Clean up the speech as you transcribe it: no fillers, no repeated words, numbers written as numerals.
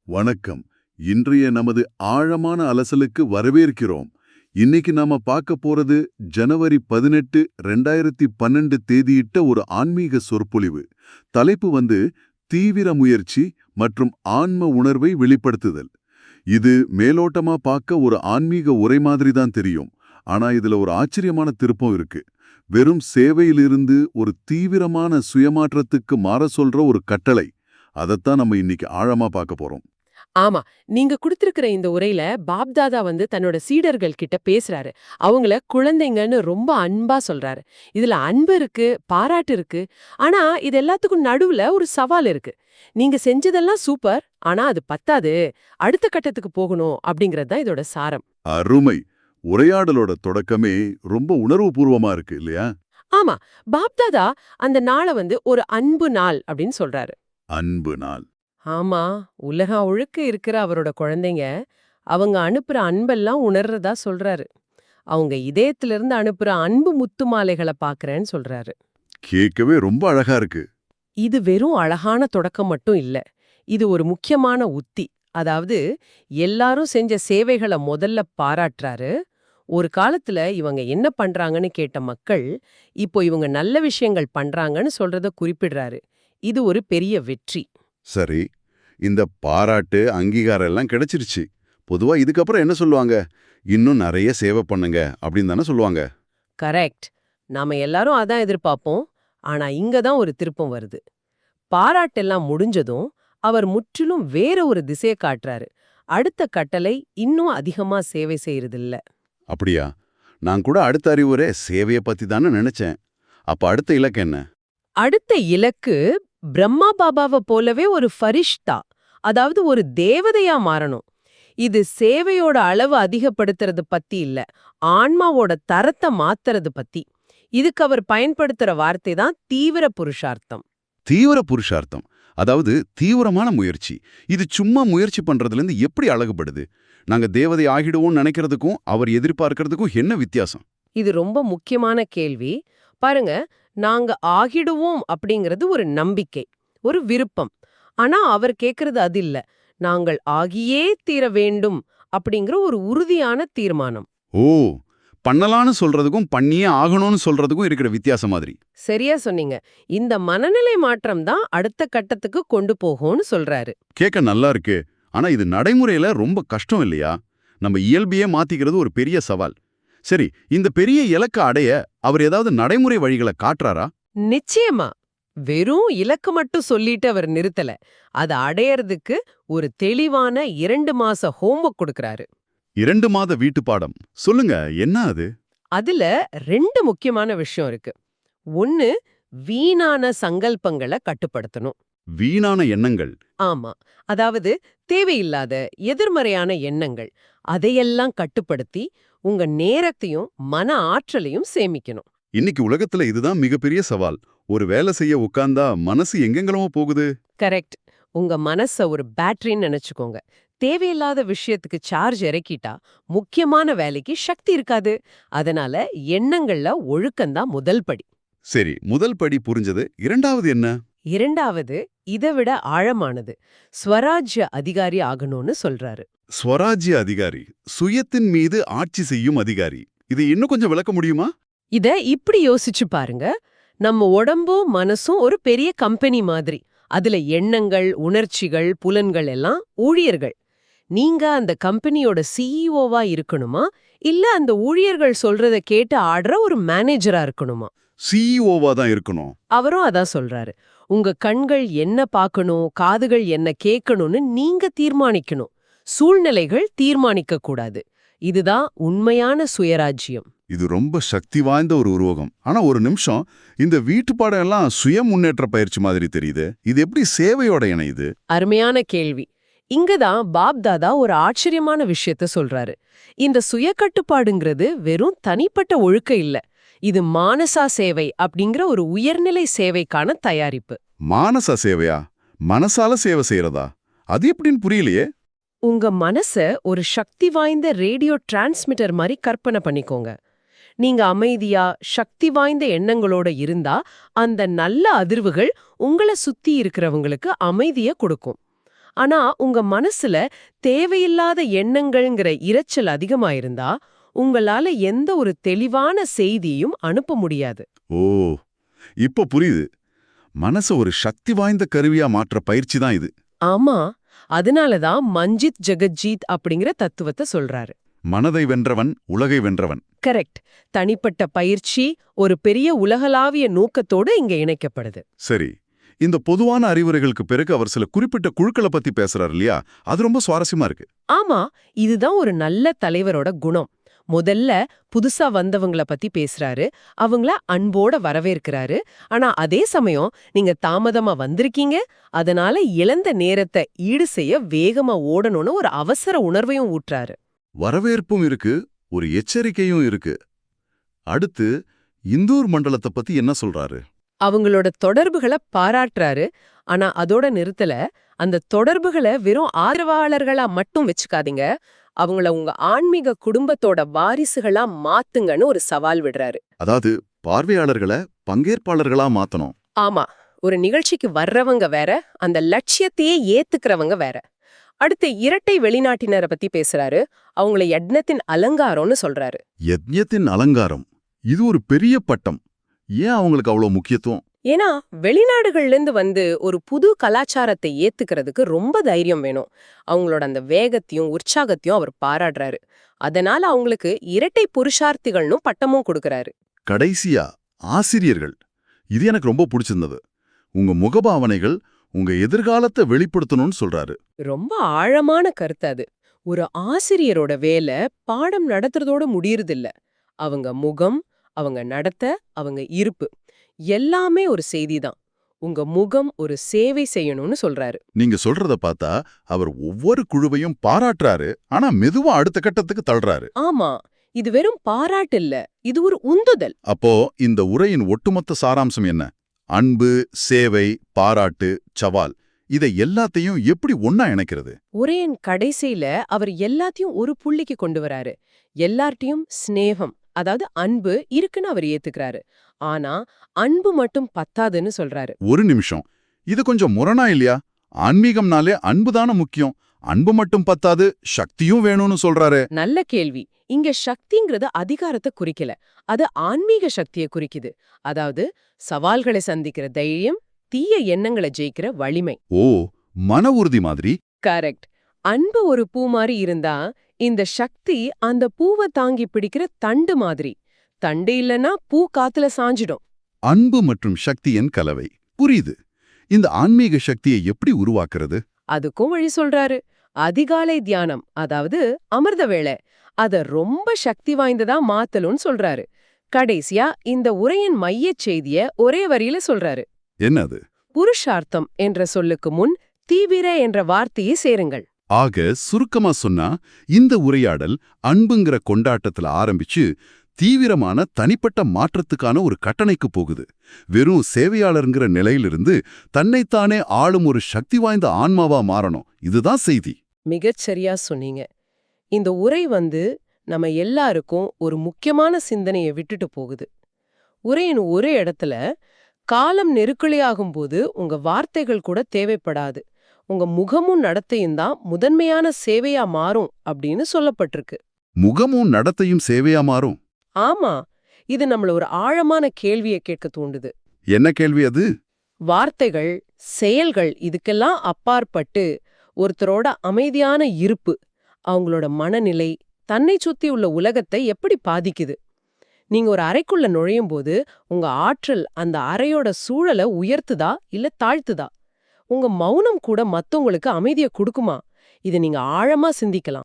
வணக்கம். இன்றைய நமது ஆழமான அலசலுக்கு வரவேற்கிறோம். இன்னைக்கு நாம பார்க்க போறது ஜனவரி 18, 2012 தேதியிட்ட ஒரு ஆன்மீக சொற்பொழிவு. தலைப்பு தீவிர முயற்சி மற்றும் ஆன்ம உணர்வை வெளிப்படுத்துதல். இது மேலோட்டமா பார்க்க ஒரு ஆன்மீக உரை மாதிரி தான் தெரியும். ஆனா இதுல ஒரு ஆச்சரியமான திருப்பம் இருக்கு. வெறும் சேவையிலிருந்து ஒரு தீவிரமான சுயமாற்றத்துக்கு மாற சொல்ற ஒரு கட்டளை. அதைத்தான் நம்ம இன்னைக்கு ஆழமா பார்க்க போறோம். ஆமா. நீங்க குடுத்திருக்கிற இந்த உரையில பாப்தாதா தன்னோட சீடர்கள் கிட்ட பேசுறாரு. அவங்கள குழந்தைங்கன்னு ரொம்ப அன்பா சொல்றாரு. இதுல அன்பு இருக்கு, பாராட்டு இருக்கு. ஆனா இது எல்லாத்துக்கும் நடுவுல ஒரு சவால் இருக்கு. நீங்க செஞ்சதெல்லாம் சூப்பர். ஆனா அது பத்தாது. அடுத்த கட்டத்துக்கு போகணும் அப்படிங்கிறது தான் இதோட சாரம். அருமை. உரையாடலோட தொடக்கமே ரொம்ப உணர்வுபூர்வமா இருக்கு இல்லையா? ஆமா. பாப்தாதா அந்த நாள ஒரு அன்பு நாள் அப்படின்னு சொல்றாரு. அன்பு நாள். ஆமா. உலகம் ஒழுக்க இருக்கிற அவரோட குழந்தைங்க, அவங்க அனுப்புற அன்பெல்லாம் உணர்றதா சொல்றாரு. அவங்க இதயத்திலிருந்து அனுப்புற அன்பு முத்து மாலைகள பாக்குறேன்னு சொல்றாரு. கேட்கவே ரொம்ப அழகா இருக்கு. இது வெறும் அழகான தொடக்கம் மட்டும் இல்ல. இது ஒரு முக்கியமான உத்தி. அதாவது எல்லாரும் செஞ்ச சேவைகள முதல்ல பாராட்டுறாரு. ஒரு காலத்துல இவங்க என்ன பண்றாங்கன்னு கேட்ட மக்கள், இப்போ இவங்க நல்ல விஷயங்கள் பண்றாங்கன்னு சொல்றத குறிப்பிடுறாரு. இது ஒரு பெரிய வெற்றி. சரி. இந்த பாராட்டு, அங்கீகாரம் எல்லாம் கிடைச்சிருச்சு. பொதுவா இதுக்கப்புறம் என்ன சொல்லுவாங்க? இன்னும் நிறைய சேவை பண்ணுங்க அப்படின்னு தானே சொல்லுவாங்க. கரெக்ட். நாம எல்லாரும் அதான் எதிர்பார்ப்போம். ஆனா இங்க தான் ஒரு திருப்பம் வருது. பாராட்டெல்லாம் முடிஞ்சதும் அவர் முற்றிலும் வேற ஒரு திசைய காட்டுறாரு. அடுத்த கட்டளை இன்னும் அதிகமா சேவை செய்யறதில்ல. அப்படியா? நான் கூட அடுத்த அறிவுரை சேவைய பத்தி தானே நினைச்சேன். அப்ப அடுத்த இலக்கு என்ன? அடுத்த இலக்கு பிரம்மா பாபாவ போலவே ஒரு ஃபரிஷ்தா, அதாவது ஒரு தேவதையா மாறணும். இது சேவையோட அளவு அதிகப்படுத்துறது பத்தி இல்ல, ஆன்மாவோட தரத்தை மாத்துறது பத்தி. இதுக்கு அவர் பயன்படுத்துற வார்த்தை தான் தீவிர புருஷார்த்தம். தீவிர புருஷார்த்தம். அதாவது தீவிரமான முயற்சி. இது சும்மா முயற்சி பண்றதுலேருந்து எப்படி அழகுபடுது? நாங்க தேவதை ஆகிடுவோம்னு நினைக்கிறதுக்கும் அவர் எதிர்பார்க்கறதுக்கும் என்ன வித்தியாசம்? இது ரொம்ப முக்கியமான கேள்வி. பாருங்க, நாங்க ஆகிடுவோம் அப்படிங்கிறது ஒரு நம்பிக்கை, ஒரு விருப்பம். ஆனா அவர் கேக்குறது அது இல்ல. நாங்கள் ஆகியே தீர வேண்டும் அப்படிங்கிற ஒரு உறுதியான தீர்மானம். ஓ, பண்ணலான்னு சொல்றதுக்கும் பண்ணியே ஆகணும்னு சொல்றதுக்கும் இருக்கிற வித்தியாசம் மாதிரி. சரியா சொன்னீங்க. இந்த மனநிலை மாற்றம் தான் அடுத்த கட்டத்துக்கு கொண்டு போகும்னு சொல்றாரு. கேட்க நல்லா இருக்கு. ஆனா இது நடைமுறையில ரொம்ப கஷ்டம் இல்லையா? நம்ம இயல்பையே மாத்திக்கிறது ஒரு பெரிய சவால். சரி, இந்த பெரிய இலக்க அடைய அவர் ஏதாவது நடைமுறை வழிகளை காட்டுறாரா? நிச்சயமா. வெறும் இலக்கு மட்டும் சொல்லிட்டு அவர் நிறுத்தல. அதை அடையறதுக்கு ஒரு தெளிவான 2 மாச ஹோம்வொர்க் கொடுக்கறாரு. 2 மாத வீட்டு பாடம். சொல்லுங்க, என்ன அது? அதுல 2 முக்கியமான விஷயம் இருக்கு. ஒன்னு, வீணான சங்கல்பங்களை கட்டுப்படுத்தணும். வீணான எண்ணங்கள். ஆமா. அதாவது தேவையில்லாத எதிர்மறையான எண்ணங்கள். அதையெல்லாம் கட்டுப்படுத்தி உங்க நேரத்தையும் மன ஆற்றலையும் சேமிக்கணும். இன்னைக்கு உலகத்துல இதுதான் மிகப்பெரிய சவால். ஒரு வேலை செய்ய உட்கார்ந்தா மனசு எங்கெங்கெல்லாமோ போகுது. கரெக்ட். உங்க மனச ஒரு பேட்டரின்னு நினைச்சுக்கோங்க. தேவையில்லாத விஷயத்துக்கு சார்ஜ் இறக்கிட்டா முக்கியமான வேலைக்கு சக்தி இருக்காது. அதனால எண்ணங்கள்ல ஒழுக்கம்தான் முதல் படி. சரி, முதல் படி புரிஞ்சது. இரண்டாவது என்ன? இரண்டாவது, இதை விட ஆழமானது. ஸ்வராஜ்ய அதிகாரி ஆகணும்னு சொல்றாரு. ஸ்வராஜ்ய அதிகாரி, சுயத்தின் மீது ஆட்சி செய்யும் அதிகாரி. இது இன்னும் கொஞ்சம் விளக்க முடியுமா? இத இப்படி யோசிச்சு பாருங்க. நம்ம உடம்பும் மனசும் ஒரு பெரிய கம்பெனி மாதிரி. அதுல எண்ணங்கள், உணர்ச்சிகள், புலன்கள் எல்லாம் ஊழியர்கள். நீங்க அந்த கம்பெனியோட சிஇஓவா இருக்கணுமா, இல்ல அந்த ஊழியர்கள் சொல்றத கேட்டு ஆடுற ஒரு மேனேஜரா இருக்கணுமா? சிஇஓவா தான் இருக்கணும். அவரும் அதான் சொல்றாரு. உங்க கண்கள் என்ன பார்க்கணும், காதுகள் என்ன கேட்கணும்னு நீங்க தீர்மானிக்கணும். சூழ்நிலைகள் தீர்மானிக்க கூடாது. இதுதான் உண்மையான சுயராஜ்யம். இது ரொம்ப சக்தி வாய்ந்த ஒரு உருவகம். ஆனா ஒரு நிமிஷம், இந்த வீட்டு பாடம் எல்லாம் சுய முன்னேற்ற பயிற்சி மாதிரி தெரியுது. இது எப்படி சேவையோட இணையுது? அருமையான கேள்வி. இங்கதான் பாப்தாதா ஒரு ஆச்சரியமான விஷயத்த சொல்றாரு. இந்த சுய கட்டுப்பாடுங்கிறது வெறும் தனிப்பட்ட ஒழுக்க இல்ல. இது மானசா சேவை அப்படிங்கிற ஒரு உயர்நிலை சேவைக்கான தயாரிப்பு. மானச சேவையா? மனசால சேவை செய்யறதா? அது எப்படின்னு புரியலையே. உங்க மனச ஒரு சக்தி வாய்ந்த ரேடியோ டிரான்ஸ்மிட்டர் மாதிரி கற்பனை பண்ணிக்கோங்க. நீங்க அமைதியா சக்தி வாய்ந்த எண்ணங்களோட இருந்தா அந்த நல்ல அதிர்வுகள் உங்களை சுத்தி இருக்கிறவங்களுக்கு அமைதிய கொடுக்கும். ஆனா உங்க மனசுல தேவையில்லாத எண்ணங்கள்ங்கிற இரைச்சல் அதிகமாயிருந்தா உங்களால எந்த ஒரு தெளிவான செய்தியும் அனுப்ப முடியாது. ஓ, இப்ப புரியுது. மனச ஒரு சக்தி வாய்ந்த கருவியா மாற்ற பயிற்சி தான் இது. ஆமா, அதனாலதான் மஞ்சித் ஜெகஜீத் அப்படிங்கிற தத்துவத்தை சொல்றாரு. மனதை வென்றவன் உலகை வென்றவன். கரெக்ட். தனிப்பட்ட பயிற்சி ஒரு பெரிய உலகளாவிய நோக்கத்தோடு இங்க இணைக்கப்படுது. சரி, இந்த பொதுவான அறிவுரைகளுக்கு பிறகு அவர் சில குறிப்பிட்ட குழுக்களை பத்தி பேசுறாரு இல்லையா? அது ரொம்ப சுவாரஸ்யமா இருக்கு. ஆமா, இதுதான் ஒரு நல்ல தலைவரோட குணம். முதல்ல புதுசா வந்தவங்கள பத்தி பேசுறாரு, அவங்கள அன்போட வரவேற்கிறாரு. ஆனா அதே சமயம் நீங்க தாமதமா வந்திருக்கீங்க, அதனால இழந்த நேரத்தை ஈடு செய்ய வேகமா ஓடணும்னு ஒரு அவசர உணர்வையும் ஊட்டுறாரு. வரவேற்பும் இருக்கு, ஒரு எச்சரிக்கையும் இருக்கு. அடுத்து இந்தூர் மண்டலத்தை பத்தி என்ன சொல்றாரு? அவங்களோட தொடர்புகளை பாராட்டுறாரு. ஆனா அதோட நிறுத்தல. அந்த தொடர்புகளை வெறும் ஆதரவாளர்களா மட்டும் வச்சுக்காதீங்க, அவங்கள உங்க ஆன்மீக குடும்பத்தோட வாரிசுகளா மாத்துங்கன்னு ஒரு சவால் விடுறாரு. அதாவது பார்வையாளர்களை பங்கேற்பாளர்களா மாத்தணும். ஆமா, ஒரு நிகழ்ச்சிக்கு வர்றவங்க வேற, அந்த லட்சியத்தையே ஏத்துக்கிறவங்க வேற. அடுத்து இரட்டை வெளிநாட்டினரை பத்தி பேசுறாரு. அவங்கள யட்னத்தின் அலங்காரம்னு சொல்றாரு. யஜ்ஞத்தின் அலங்காரம், இது ஒரு பெரிய பட்டம். ஏன் அவங்களுக்கு அவ்வளவு முக்கியத்துவம்? ஏன்னா வெளிநாடுகள்ல இருந்து வந்து ஒரு புது கலாச்சாரத்தை ஏத்துக்கிறதுக்கு ரொம்ப தைரியம் வேணும். அவங்களோட அந்த வேகத்தையும் உற்சாகத்தையும் அவர் பாராட்டுறாரு. அதனால அவங்களுக்கு இரட்டை புருஷார்த்திகள்னு பட்டமும் கொடுக்கறாரு. கடைசியா ஆசிரியர்கள், இது எனக்கு ரொம்ப பிடிச்சிருந்தது. உங்க முகபாவனைகள் உங்க எதிர்காலத்தை வெளிப்படுத்தணும்னு சொல்றாரு. ரொம்ப ஆழமான கருத்து அது. ஒரு ஆசிரியரோட வேலை பாடம் நடத்துறதோட முடியறதில்ல. அவங்க முகம், அவங்க நடத்தை, அவங்க இருப்பு எல்லாமே ஒரு செய்திதான். உங்க முகம் ஒரு சேவை செய்யணும்னு சொல்றாரு. நீங்க சொல்றத பார்த்தா அவர் ஒவ்வொரு குழுவையும் பாராட்டுறாரு, ஆனா மெதுவா அடுத்த கட்டத்துக்கு தள்ளுறாரு. ஆமா, இது வெறும் பாராட்டு இல்ல, இது ஒரு உந்துதல். அப்போ இந்த உரையின் ஒட்டுமொத்த சாராம்சம் என்ன? அன்பு, சேவை, பாராட்டு, சவால், இதை எல்லாத்தையும் எப்படி ஒண்ணா இணைக்கிறது? உரையின் கடைசியில அவர் எல்லாத்தையும் ஒரு புள்ளிக்கு கொண்டு வராரு. எல்லார்ட்டையும் ஸ்நேகம், அதாவது அன்பு இருக்குன்னு அவர் ஏத்துக்கிறாரு. ஆனா அன்பு மட்டும் பத்தாதுன்னு சொல்றாரு. ஒரு நிமிஷம், இது கொஞ்சம் முரணா இல்லையா? ஆன்மீகம்னாலே அன்புதான முக்கியம், அன்பு மட்டும் பத்தாது, சக்தியும் வேணும்னு சொல்றாரு. நல்ல கேள்வி. இங்க சக்திங்கிறது அதிகாரத்தை குறிக்கல, அது ஆன்மீக சக்தியை குறிக்குது. அதாவது சவால்களை சந்திக்கிற தைரியம், தீய எண்ணங்களை ஜெயிக்கிற வலிமை. ஓ, மன உறுதி மாதிரி. கரெக்ட். அன்பு ஒரு பூ மாதிரி இருந்தா இந்த சக்தி அந்த பூவை தாங்கி பிடிக்கிற தண்டு மாதிரி. தண்டு இல்லனா பூ காத்துல சாஞ்சிடும். அன்பு மற்றும் சக்தியின் கலவை. புரியுது. இந்த ஆன்மீக சக்தியை எப்படி உருவாக்குறது? அதுக்கும் வழி சொல்றாரு. அதிகாலை தியானம், அதாவது அமிர்த வேளை, அத ரொம்ப சக்தி வாய்ந்ததா மாத்தலும்னு சொல்றாரு. கடைசியா இந்த உரையின் மையச் செய்திய ஒரே வரியில சொல்றாரு. என்னது? புருஷார்த்தம் என்ற சொல்லுக்கு முன் தீவிர என்ற வார்த்தையை சேருங்கள். ஆக சுருக்கமா சொன்னா, இந்த உரையாடல் அன்புங்கிற கொண்டாட்டத்துல ஆரம்பிச்சு தீவிரமான தனிப்பட்ட மாற்றத்துக்கான ஒரு கட்டணைக்கு போகுது. வெறும் சேவையாளருங்கிற நிலையிலிருந்து தன்னைத்தானே ஆளும் ஒரு சக்தி வாய்ந்த ஆன்மாவா மாறணும். இதுதான் செய்தி. மிகச் சரியா சொன்னீங்க. இந்த உரை நம்ம எல்லாருக்கும் ஒரு முக்கியமான சிந்தனையை விட்டுட்டு போகுது. உரையின் ஒரு இடத்துல, காலம் நெருக்கடியாகும்போது உங்க வார்த்தைகள் கூட தேவைப்படாது, உங்க முகமும் நடத்தையும் தான் முதன்மையான சேவையா மாறும் அப்படின்னு சொல்லப்பட்டிருக்கு. முகமும் நடத்தையும் சேவையா மாறும். ஆமா, இது நம்மள ஒரு ஆழமான கேள்வியை கேட்க தூண்டுது. என்ன கேள்வி அது? வார்த்தைகள், செயல்கள் இதுக்கெல்லாம் அப்பாற்பட்டு ஒருத்தரோட அமைதியான இருப்பு, அவங்களோட மனநிலை, தன்னை சுத்தி உள்ள உலகத்தை எப்படி பாதிக்குது? நீங்க ஒரு அறைக்குள்ள நுழையும் போது உங்க ஆற்றல் அந்த அறையோட சூழலை உயர்த்துதா இல்ல தாழ்த்துதா? உங்க மௌனம் கூட மத்தவங்களுக்கு அமைதியை கொடுக்குமா? இதை நீங்க ஆழமா சிந்திக்கலாம்.